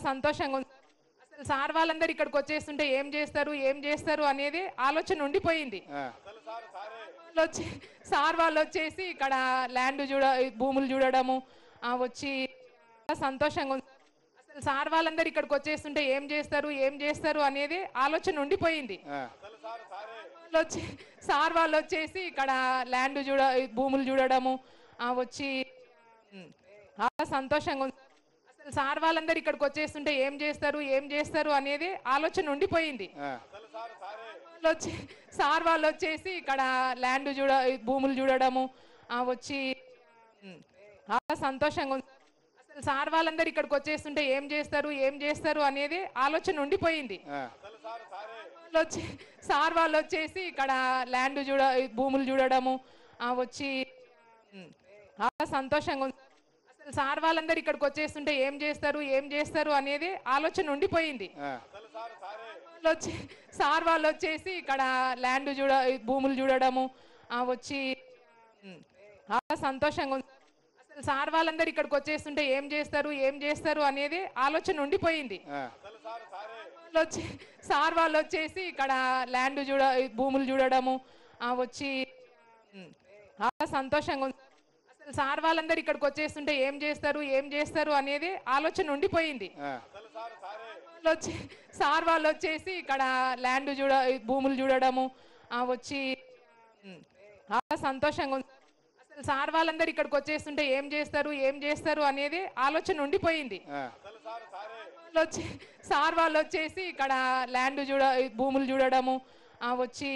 సంతోషంగా ఉంది. అసలు సార్ వాళ్ళందరూ ఇక్కడికి వచ్చేస్తుంటే ఏం చేస్తారు అనేది ఆలోచన ఉండిపోయింది. వచ్చి సార్ వాళ్ళు వచ్చేసి ఇక్కడ ల్యాండ్ భూములు చూడడము వచ్చి సంతోషంగా ఉంది. అసలు సార్ వాళ్ళందరూ ఇక్కడికి వచ్చేస్తుంటే ఏం చేస్తారు అనేది ఆలోచన ఉండిపోయింది. వచ్చి సార్ వాళ్ళు వచ్చేసి ఇక్కడ ల్యాండ్ భూములు చూడడము వచ్చి సంతోషంగా ఉంది. అసలు సార్ వాళ్ళందరూ ఇక్కడికి వచ్చేస్తుంటే ఏం చేస్తారు అనేది ఆలోచన ఉండిపోయింది. వచ్చి సార్ వాళ్ళు వచ్చేసి ఇక్కడ ల్యాండ్ భూములు చూడడము వచ్చి సంతోషంగా ఉంది. అసలు సార్ వాళ్ళందరూ ఇక్కడికి వచ్చేస్తుంటే ఏం చేస్తారు అనేది ఆలోచన ఉండిపోయింది. వచ్చి సార్ వాళ్ళు వచ్చేసి ఇక్కడ ల్యాండ్ భూములు చూడడము వచ్చి సంతోషంగా ఉంది. అసలు సార్ వాళ్ళందరూ ఇక్కడికి వచ్చేస్తుంటే ఏం చేస్తారు అనేది ఆలోచన ఉండిపోయింది. వచ్చి సార్ వాళ్ళు వచ్చేసి ఇక్కడ ల్యాండ్ భూములు చూడడము వచ్చి సంతోషంగా ఉంది. అసలు సార్ వాళ్ళందరూ ఇక్కడికి వచ్చేస్తుంటే ఏం చేస్తారు అనేది ఆలోచన ఉండిపోయింది. వచ్చి సార్ వాళ్ళు వచ్చేసి ఇక్కడ ల్యాండ్ భూములు చూడడము వచ్చి సంతోషంగా ఉంది. అసలు సార్ వాళ్ళందరూ ఇక్కడికి వచ్చేస్తుంటే ఏం చేస్తారు అనేది ఆలోచన ఉండిపోయింది. వచ్చి సార్ వాళ్ళు వచ్చేసి ఇక్కడ ల్యాండ్ భూములు చూడడము వచ్చి సంతోషంగా ఉంది. అసలు సార్ వాళ్ళందరూ ఇక్కడికి వచ్చేస్తుంటే ఏం చేస్తారు అనేది ఆలోచన ఉండిపోయింది. వచ్చి సార్ వాళ్ళు వచ్చేసి ఇక్కడ ల్యాండ్ భూములు చూడడము వచ్చి